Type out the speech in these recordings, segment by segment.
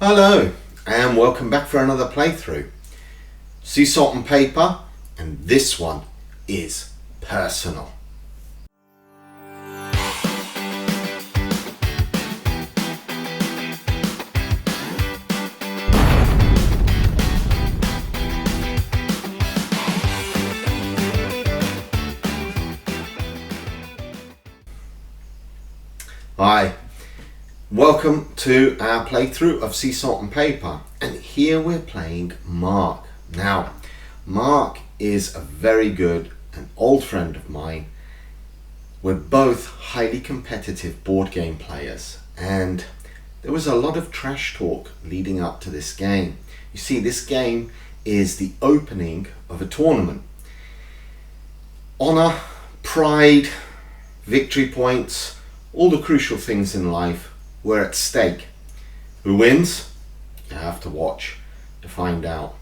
Hello and welcome back for another playthrough. Sea Salt and Paper, and this one is personal. Hi, welcome to our playthrough of Sea Salt and Paper, and here we're playing Mark. Now, Mark is a very good and old friend of mine. We're both highly competitive board game players, and there was a lot of trash talk leading up to this game. You see, this game is the opening of a tournament. Honor, pride, victory points, all the crucial things in life were at stake. Who wins? You have to watch to find out.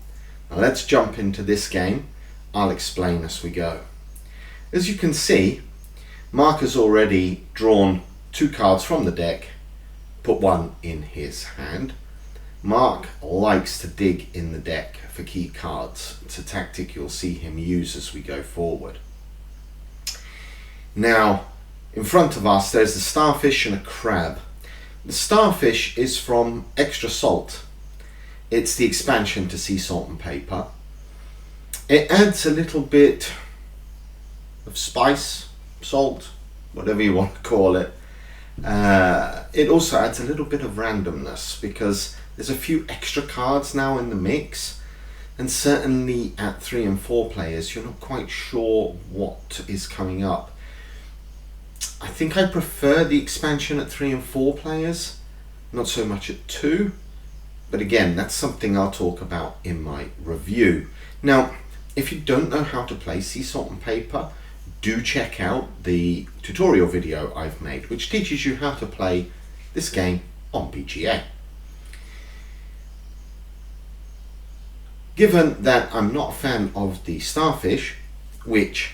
Now let's jump into this game. I'll explain as we go. As you can see, Mark has already drawn 2 cards from the deck, put one in his hand. Mark likes to dig in the deck for key cards. It's a tactic you'll see him use as we go forward. Now, in front of us there's a starfish and a crab. The starfish is from Extra Salt. It's the expansion to Sea Salt and Paper. It adds a little bit of spice, salt, whatever you want to call it. It also adds a little bit of randomness because there's a few extra cards now in the mix, and certainly at 3 and 4 players you're not quite sure what is coming up. I think I prefer the expansion at 3 and 4 players, not so much at 2, but again, that's something I'll talk about in my review. Now, if you don't know how to play Sea Salt and Paper, do check out the tutorial video I've made, which teaches you how to play this game on BGA. Given that I'm not a fan of the starfish, which,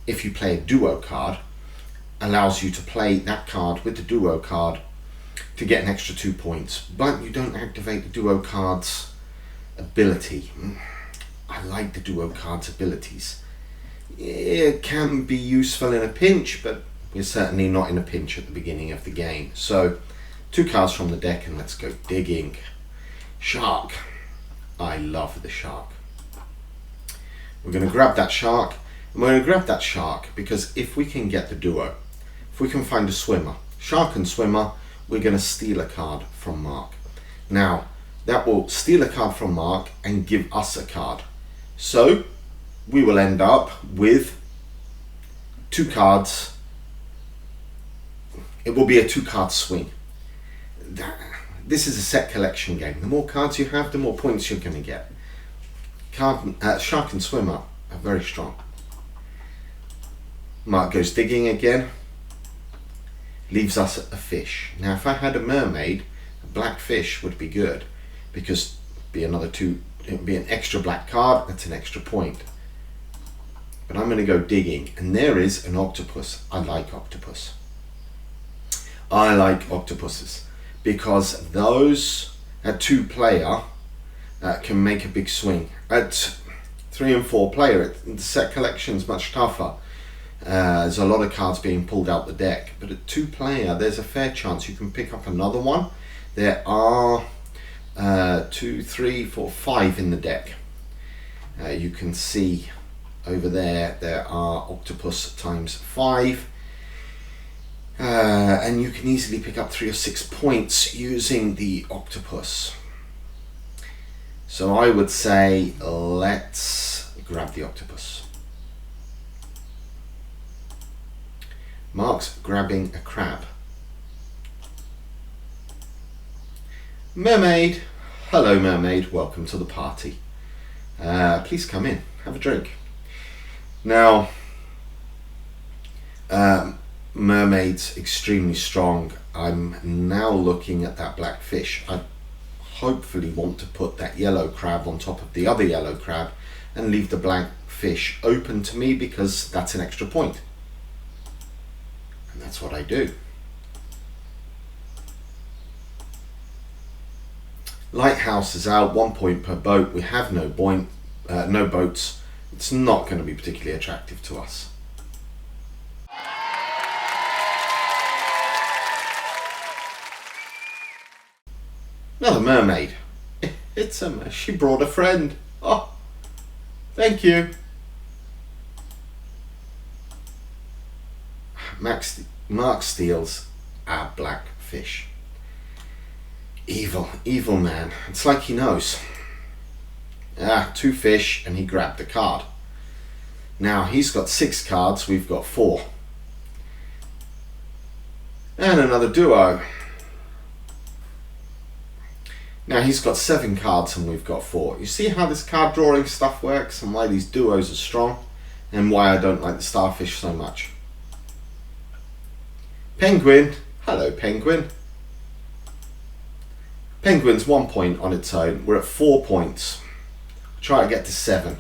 if you play a duo card, allows you to play that card with the duo card to get an extra 2 points, but you don't activate the duo card's ability. I like the duo card's abilities. It can be useful in a pinch, but we're certainly not in a pinch at the beginning of the game. So 2 cards from the deck and let's go digging. Shark. I love the shark. We're going to grab that shark, and we're going to grab that shark because if we can get the duo, if we can find a swimmer, shark and swimmer, we're going to steal a card from Mark. Now, that will steal a card from Mark and give us a card. So, we will end up with 2 cards. It will be a 2-card swing. This is a set collection game. The more cards you have, the more points you're going to get. Shark and swimmer are very strong. Mark goes digging again. Leaves us a fish. Now if I had a mermaid, a black fish would be good because it would be an extra black card, that's an extra point. But I'm going to go digging, and there is an octopus. I like octopus. I like octopuses because those at 2 player can make a big swing. At 3 and 4 player, the set collection is much tougher. There's a lot of cards being pulled out the deck, but at 2 player there's a fair chance you can pick up another one. There are 2, 3, 4, 5 in the deck. You can see over there are octopus times 5, and you can easily pick up 3 or 6 points using the octopus. So I would say let's grab the octopus. Mark's grabbing a crab. Mermaid. Hello mermaid, welcome to the party. Please come in, have a drink. Now, mermaid's extremely strong. I'm now looking at that black fish. I hopefully want to put that yellow crab on top of the other yellow crab and leave the black fish open to me because that's an extra point. And that's what I do. Lighthouse is out, 1 point per boat. We have no boats. It's not going to be particularly attractive to us. Another mermaid. She brought a friend. Oh, thank you. Mark steals our black fish. Evil man. It's like he knows. 2 fish, and he grabbed the card. Now he's got 6 cards, we've got 4. And another duo. Now he's got 7 cards and we've got 4. You see how this card drawing stuff works and why these duos are strong and why I don't like the starfish so much. Penguin. Hello, Penguin. Penguin's 1 point on its own. We're at 4 points. Try to get to 7.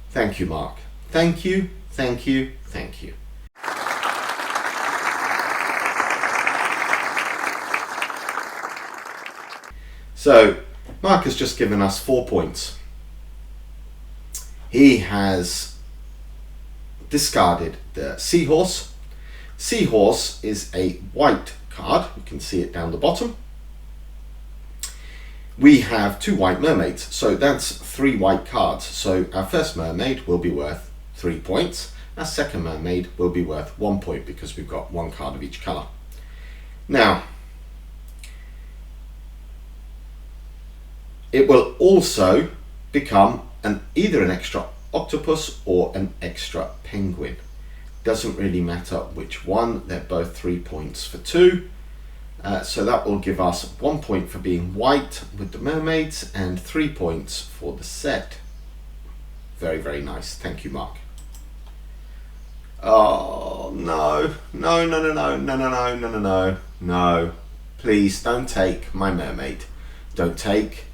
Thank you, Mark. Thank you. So, Mark has just given us 4 points. He has discarded the Seahorse. Seahorse is a white card. You can see it down the bottom. We have 2 white mermaids, so that's 3 white cards. So our first mermaid will be worth 3 points. Our second mermaid will be worth 1 point because we've got 1 card of each colour. Now, it will also become either an extra octopus or an extra penguin. Doesn't really matter which one, they're both 3 points for 2. So that will give us 1 point for being white with the mermaids and 3 points for the set. Very, very nice. Thank you, Mark. Oh, no. No. Please don't take my mermaid. Don't take.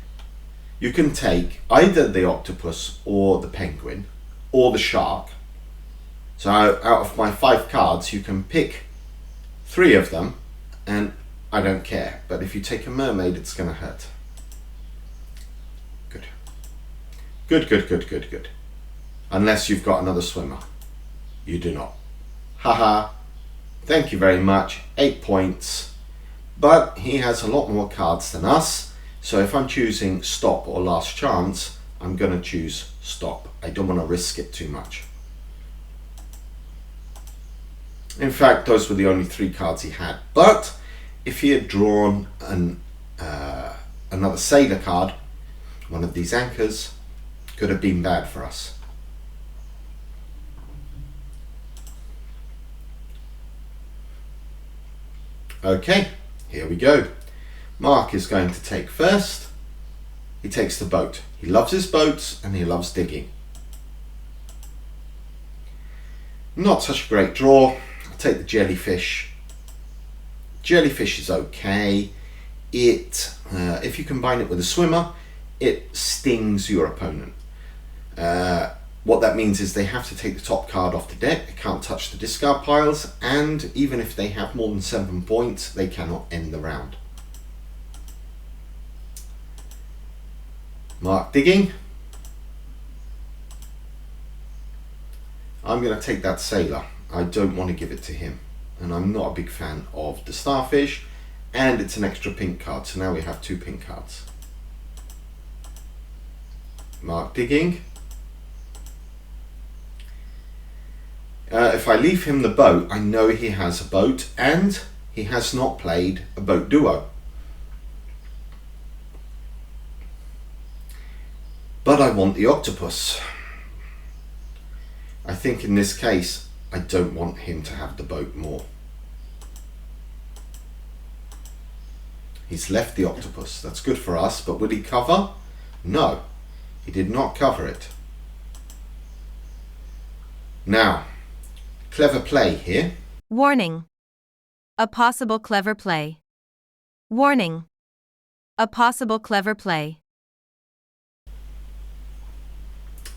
You can take either the octopus or the penguin or the shark. So out of my 5 cards, you can pick 3 of them and I don't care. But if you take a mermaid, it's going to hurt. Good. Unless you've got another swimmer. You do not. Haha. Thank you very much. 8 points. But he has a lot more cards than us. So if I'm choosing stop or last chance, I'm going to choose stop. I don't want to risk it too much. In fact, those were the only 3 cards he had. But if he had drawn another sailor card, one of these anchors, could have been bad for us. Okay, here we go. Mark is going to take first. He takes the boat. He loves his boats and he loves digging. Not such a great draw. I'll take the jellyfish. Jellyfish is okay. If you combine it with a swimmer, it stings your opponent. What that means is they have to take the top card off the deck. They can't touch the discard piles, and even if they have more than 7 points, they cannot end the round. Mark digging. I'm going to take that sailor. I don't want to give it to him. And I'm not a big fan of the starfish. And it's an extra pink card. So now we have 2 pink cards. Mark digging. If I leave him the boat, I know he has a boat. And he has not played a boat duo. But I want the octopus. I think in this case, I don't want him to have the boat more. He's left the octopus. That's good for us, but would he cover? No, he did not cover it. Now, clever play here. Warning. A possible clever play. Warning. A possible clever play.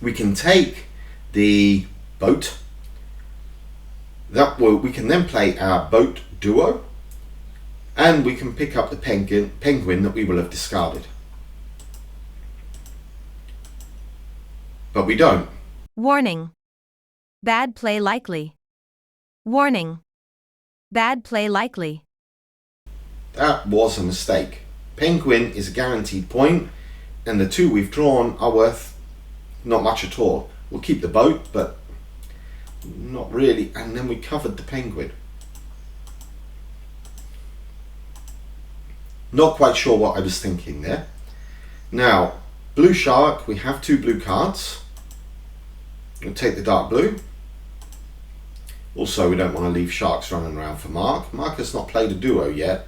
We can take the boat. We can then play our boat duo, and we can pick up the penguin that we will have discarded. But we don't. Warning. Bad play likely. Warning. Bad play likely. That was a mistake. Penguin is a guaranteed point, and the two we've drawn are worth not much at all. We'll keep the boat, but not really. And then we covered the penguin. Not quite sure what I was thinking there. Now, blue shark, we have 2 blue cards. We'll take the dark blue. Also, we don't want to leave sharks running around for Mark. Mark has not played a duo yet,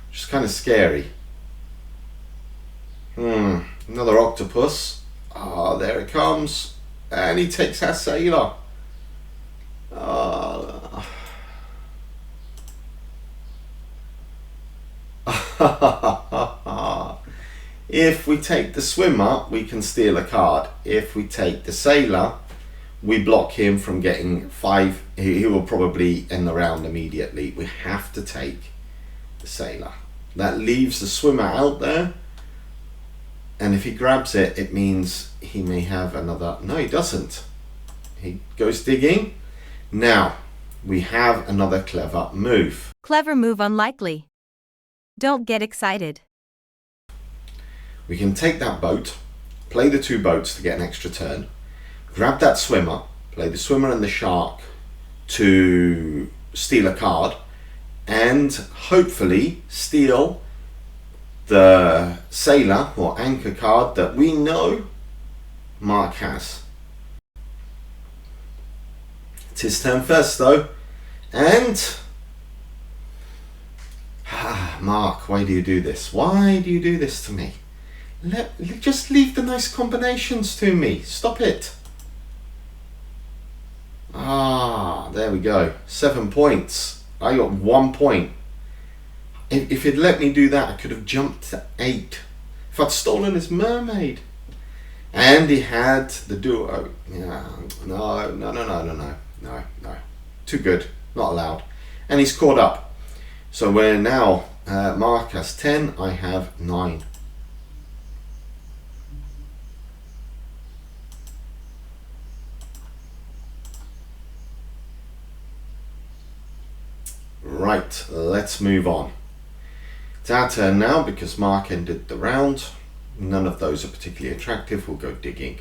which is kind of scary. Another octopus. Ah, there it comes. And he takes our sailor. If we take the swimmer, we can steal a card. If we take the sailor, we block him from getting 5. He will probably end the round immediately. We have to take the sailor. That leaves the swimmer out there. And if he grabs it, it means he may have another... No, he doesn't. He goes digging. Now, we have another clever move. Clever move unlikely. Don't get excited. We can take that boat, play the 2 boats to get an extra turn, grab that swimmer, play the swimmer and the shark to steal a card, and hopefully steal the sailor or anchor card that we know Mark has. It's his turn first though, and Mark, why do you do this? Why do you do this to me? Just leave the nice combinations to me. Stop it. There we go. 7 points. I got 1 point. If he'd let me do that, I could have jumped to 8. If I'd stolen his mermaid. And he had the duo. Yeah, no. Too good. Not allowed. And he's caught up. So we're now, Mark has 10, I have 9. Right, let's move on. It's our turn now because Mark ended the round. None of those are particularly attractive. We'll go digging.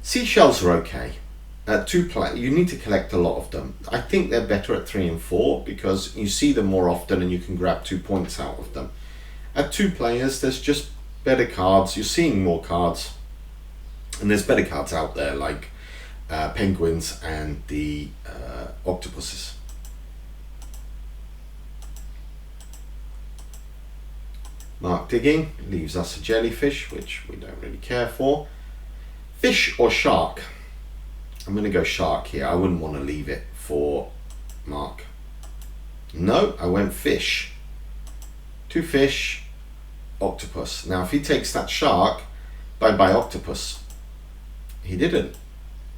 Seashells are okay. You need to collect a lot of them. I think they're better at 3 and 4 because you see them more often and you can grab 2 points out of them. At 2 players, there's just better cards. You're seeing more cards. And there's better cards out there like penguins and the octopuses. Mark digging leaves us a jellyfish, which we don't really care for. Fish or shark? I'm going to go shark here. I wouldn't want to leave it for Mark. No, I went fish. 2 fish, octopus. Now, if he takes that shark, bye-bye octopus. He didn't.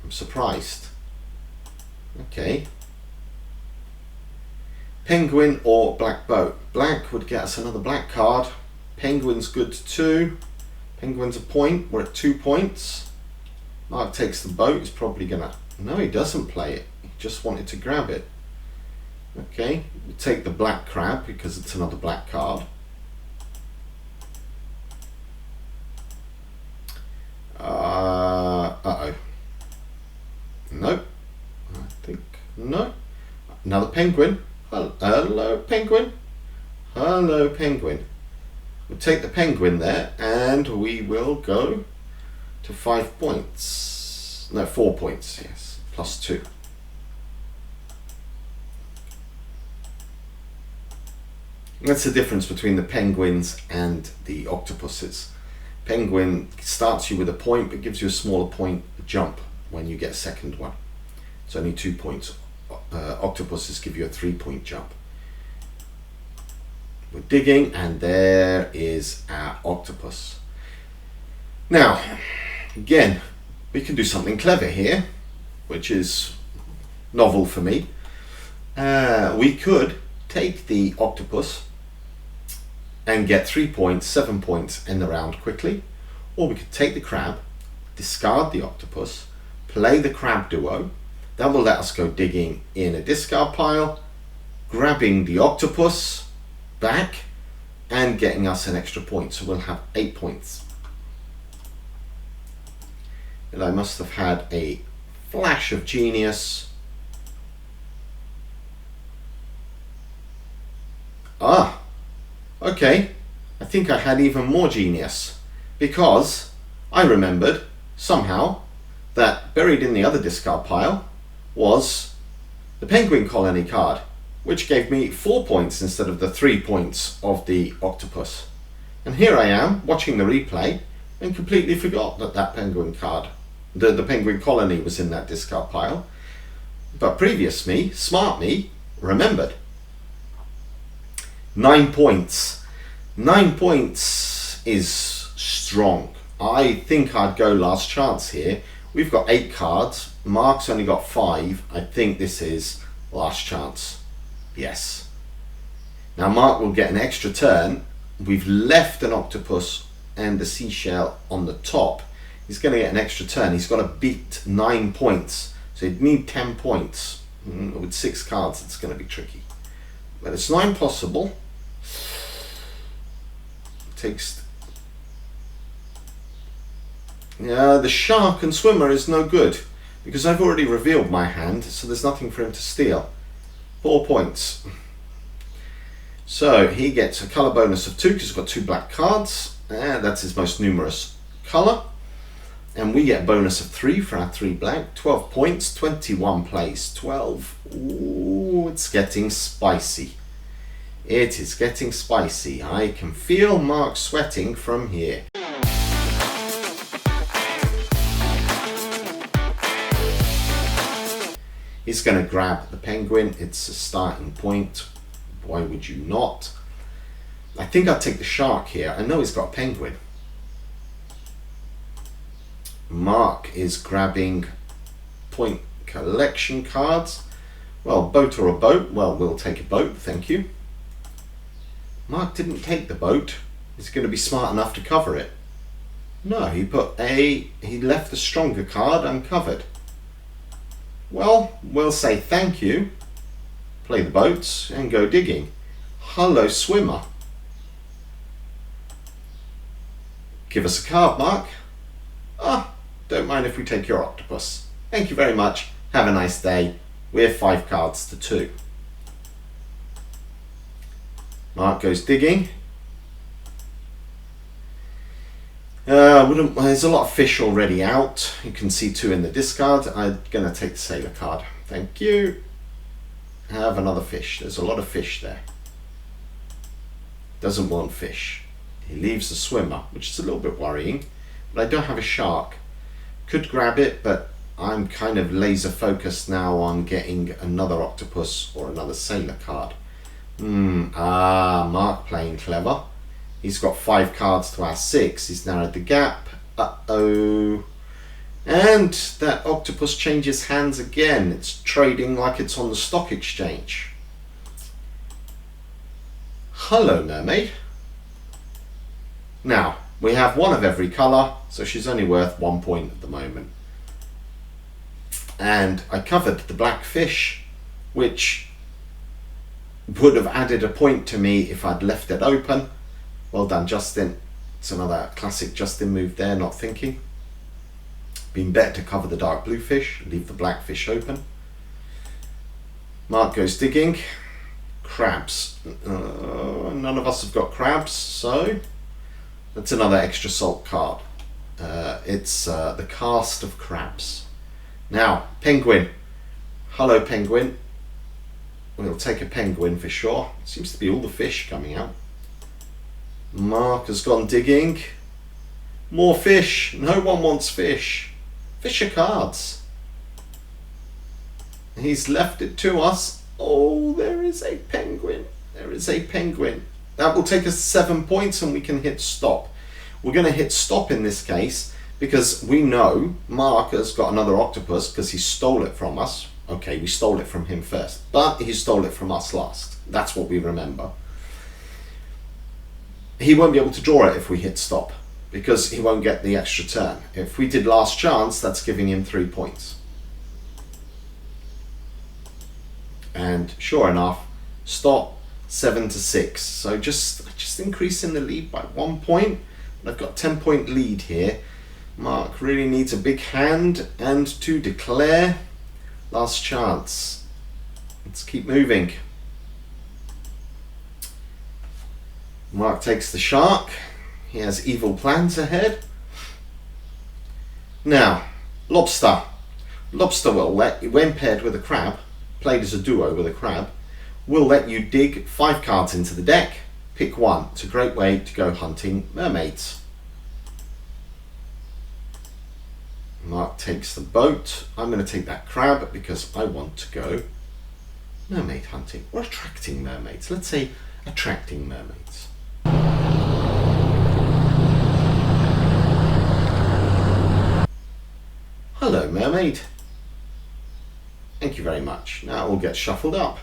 I'm surprised. Okay. Penguin or black boat? Black would get us another black card. Penguin's good too. Penguin's a point. We're at 2 points. Mark takes the boat. He's probably gonna... No, he doesn't play it. He just wanted to grab it. Okay. We take the black crab because it's another black card. Uh-oh. Nope. I think... No. Another penguin. Hello, penguin. Hello, penguin. We'll take the penguin there and we will go to 5 points. No, 4 points, yes. Plus 2. That's the difference between the penguins and the octopuses. Penguin starts you with a point but gives you a smaller point jump when you get a second one. It's only 2 points. Octopuses give you a 3-point jump. We're digging and there is our octopus. Now, again, we can do something clever here, which is novel for me. We could take the octopus and get 3 points, 7 points in the round quickly, or we could take the crab, discard the octopus, play the crab duo. That will let us go digging in a discard pile, grabbing the octopus back and getting us an extra point, so we'll have 8 points. And I must have had a flash of genius. Okay, I think I had even more genius, because I remembered somehow that buried in the other discard pile was the penguin colony card, which gave me 4 points instead of the 3 points of the octopus. And here I am watching the replay and completely forgot that that penguin card, the penguin colony, was in that discard pile. But previous me, smart me, remembered. 9 points. 9 points is strong. I think I'd go last chance here. We've got 8 cards. Mark's only got 5. I think this is last chance. Yes. Now Mark will get an extra turn. We've left an octopus and a seashell on the top. He's going to get an extra turn. He's got to beat 9 points. So he'd need 10 points. With 6 cards, it's going to be tricky. But it's 9 possible. Takes... Yeah, the shark and swimmer is no good, because I've already revealed my hand, so there's nothing for him to steal. 4 points. So he gets a colour bonus of 2 because he's got 2 black cards. That's his most numerous colour. And we get a bonus of 3 for our 3 black. 12 points, 21 plays 12. Ooh, it's getting spicy. It is getting spicy. I can feel Mark sweating from here. He's going to grab the penguin. It's a starting point. Why would you not? I think I'll take the shark here. I know he's got a penguin. Mark is grabbing point collection cards. Well, boat or a boat? Well, we'll take a boat, thank you. Mark didn't take the boat. He's going to be smart enough to cover it. No, he left the stronger card uncovered. Well, we'll say thank you, play the boats and go digging. Hello, swimmer. Give us a card, Mark. Don't mind if we take your octopus. Thank you very much. Have a nice day. We're 5 cards to 2. Mark goes digging. There's a lot of fish already out. You can see 2 in the discard. I'm going to take the sailor card. Thank you. Have another fish. There's a lot of fish there. Doesn't want fish. He leaves the swimmer, which is a little bit worrying. But I don't have a shark. Could grab it, but I'm kind of laser focused now on getting another octopus or another sailor card. Mark playing clever. He's got 5 cards to our 6. He's narrowed the gap. And that octopus changes hands again. It's trading like it's on the stock exchange. Hello, mermaid. Now, we have 1 of every colour, so she's only worth 1 point at the moment. And I covered the black fish, which would have added a point to me if I'd left it open. Well done, Justin. It's another classic Justin move there, not thinking. Been better to cover the dark blue fish, leave the black fish open. Mark goes digging. Crabs. None of us have got crabs, so that's another extra salt card. It's the cast of crabs. Now, penguin. Hello, penguin. We'll take a penguin for sure. Seems to be all the fish coming out. Mark has gone digging. More fish. No one wants fish. Fish are cards. He's left it to us. Oh, there is a penguin. There is a penguin. That will take us 7 points and we can hit stop. We're going to hit stop in this case because we know Mark has got another octopus because he stole it from us. Okay, we stole it from him first, but he stole it from us last. That's what we remember. He won't be able to draw it if we hit stop, because he won't get the extra turn. If we did last chance, that's giving him 3 points. And sure enough, stop, 7-6. So just increasing the lead by 1 point. I've got 10-point lead here. Mark really needs a big hand and to declare. Last chance. Let's keep moving. Mark takes the shark. He has evil plans ahead. Now, lobster. Lobster will let you, when paired with a crab, played as a duo with a crab, will let you dig 5 cards into the deck, pick one. It's a great way to go hunting mermaids. Mark takes the boat. I'm going to take that crab because I want to go mermaid hunting or attracting mermaids. Let's say attracting mermaids. Hello, mermaid. Thank you very much. Now we'll get shuffled up.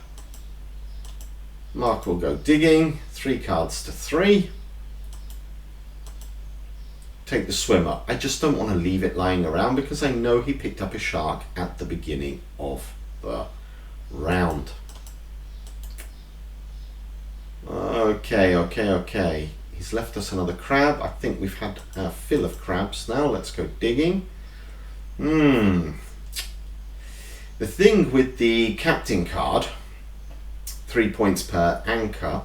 Mark will go digging. 3 cards to 3. Take the swimmer. I just don't want to leave it lying around because I know he picked up a shark at the beginning of the round. Okay. He's left us another crab. I think we've had a fill of crabs now. Let's go digging. The thing with the captain card, 3 points per anchor,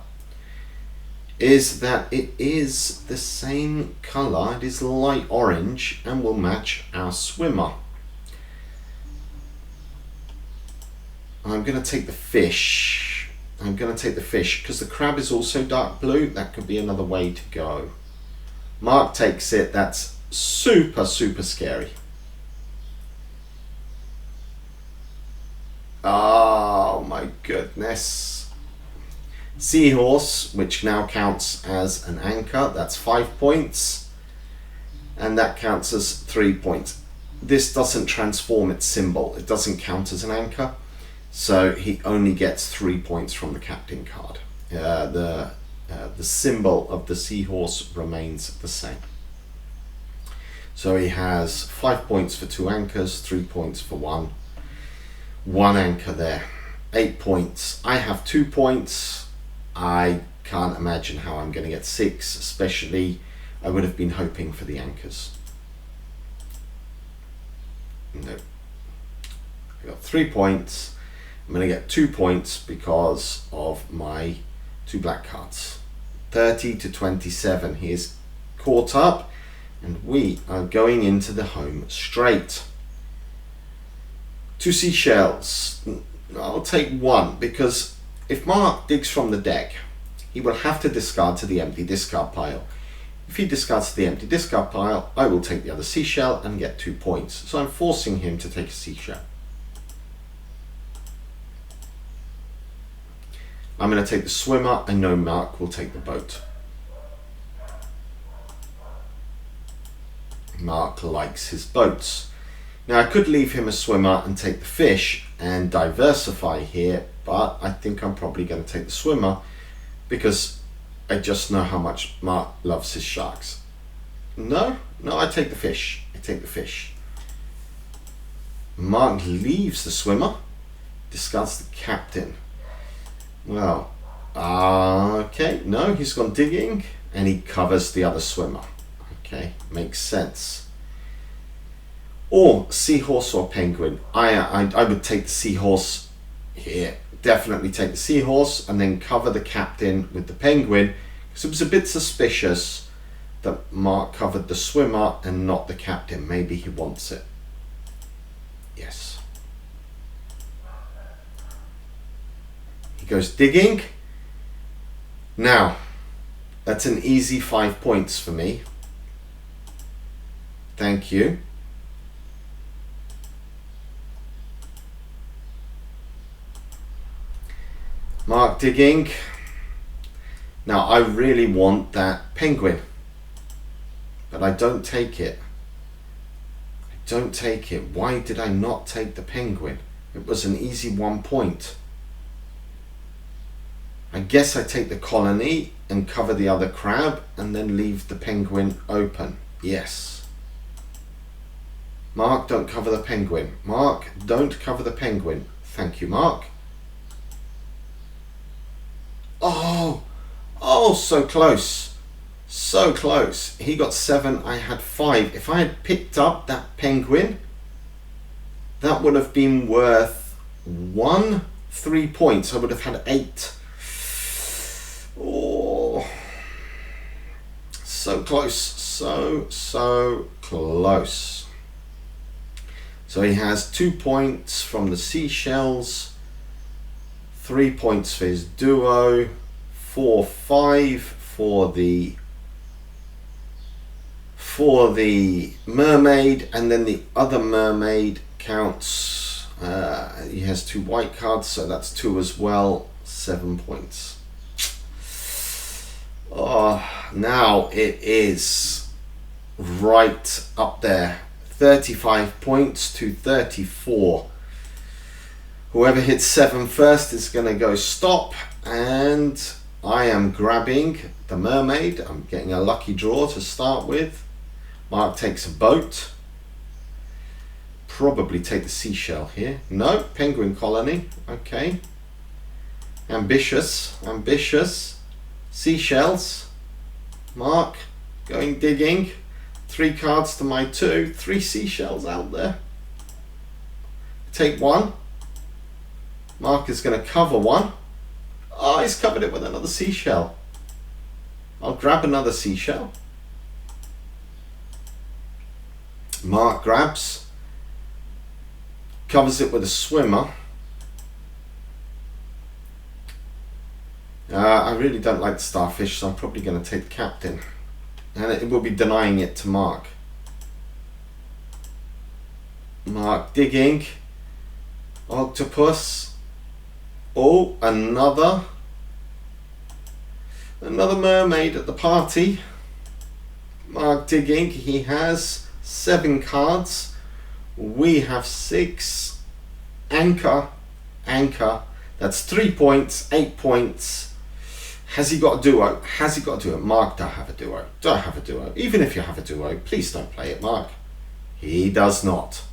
is that it is the same colour. It is light orange and will match our swimmer. I'm going to take the fish. Because the crab is also dark blue. That could be another way to go. Mark takes it. That's super scary. Oh my goodness. Seahorse, which now counts as an anchor, that's 5 points, and that counts as 3 points. This doesn't transform its symbol, it doesn't count as an anchor, so he only gets 3 points from the captain card. The symbol of the seahorse remains the same. So he has 5 points for 2 anchors, 3 points for one anchor there. 8 points. I have 2 points. I can't imagine how I'm going to get 6, especially I would have been hoping for the anchors. No. I got 3 points. I'm going to get 2 points because of my 2 black cards. 30-27. He is caught up and we are going into the home straight. 2 seashells. I'll take 1 because if Mark digs from the deck, he will have to discard to the empty discard pile. If he discards to the empty discard pile, I will take the other seashell and get 2 points. So I'm forcing him to take a seashell. I'm going to take the swimmer. I know Mark will take the boat. Mark likes his boats. Now I could leave him a swimmer and take the fish and diversify here, but I think I'm probably going to take the swimmer because I just know how much Mark loves his sharks. No, I take the fish. Mark leaves the swimmer, discards the captain. Well, okay, no, he's gone digging and he covers the other swimmer. Okay, makes sense. Or seahorse or penguin. I would take the seahorse here. Definitely take the seahorse and then cover the captain with the penguin because it was a bit suspicious that Mark covered the swimmer and not the captain. Maybe he wants it. Yes. He goes digging. Now, that's an easy 5 points for me. Thank you. Mark digging. Now I really want that penguin, but I don't take it. Why did I not take the penguin? It was an easy 1 point. I guess I take the colony and cover the other crab and then leave the penguin open. Yes. Mark, don't cover the penguin. Mark, don't cover the penguin. Thank you, Mark. Oh, so close. So close. He got 7, I had 5. If I had picked up that penguin, that would have been worth 3 points. I would have had 8. Oh, so close. So close. So he has 2 points from the seashells, 3 points for his duo, 4, 5 for the mermaid, and then the other mermaid counts. He has 2 white cards, so that's 2 as well. 7 points. Oh, now it is right up there. 35 points to 34. Whoever hits 7 first is going to go stop, and I am grabbing the mermaid. I'm getting a lucky draw to start with. Mark takes a boat. Probably take the seashell here. No, penguin colony. Okay. Ambitious. Seashells. Mark going digging. 3 cards to my 2. 3 seashells out there. Take 1. Mark is going to cover 1. Oh, he's covered it with another seashell. I'll grab another seashell. Mark grabs. Covers it with a swimmer. I really don't like the starfish, so I'm probably going to take the captain. And it will be denying it to Mark. Mark digging. Octopus. Oh, another mermaid at the party. Mark digging. He has 7 cards. We have 6. Anchor. That's 3 points, 8 points. Has he got a duo? Mark, don't have a duo. Even if you have a duo, please don't play it, Mark. He does not.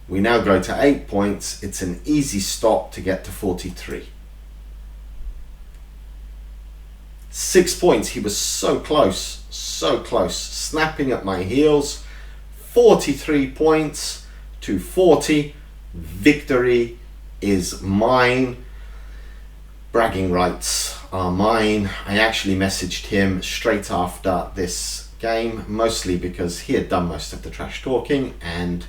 We now go to 8 points. It's an easy stop to get to 43. 6 points. He was so close. Snapping at my heels. 43 points to 40. Victory is mine. Bragging rights are mine. I actually messaged him straight after this game, mostly because he had done most of the trash talking, and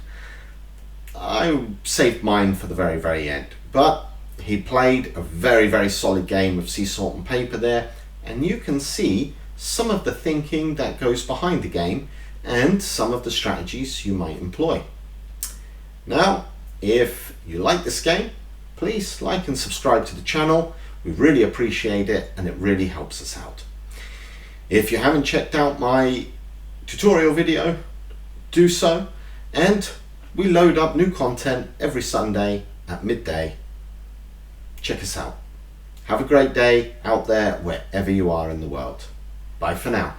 I saved mine for the very, very end. But he played a very, very solid game of sea salt and paper there, and you can see some of the thinking that goes behind the game and some of the strategies you might employ. Now, if you like this game, please like and subscribe to the channel. We really appreciate it, and it really helps us out. If you haven't checked out my tutorial video, do so, and we load up new content every Sunday at midday. Check us out. Have a great day out there wherever you are in the world. Bye for now.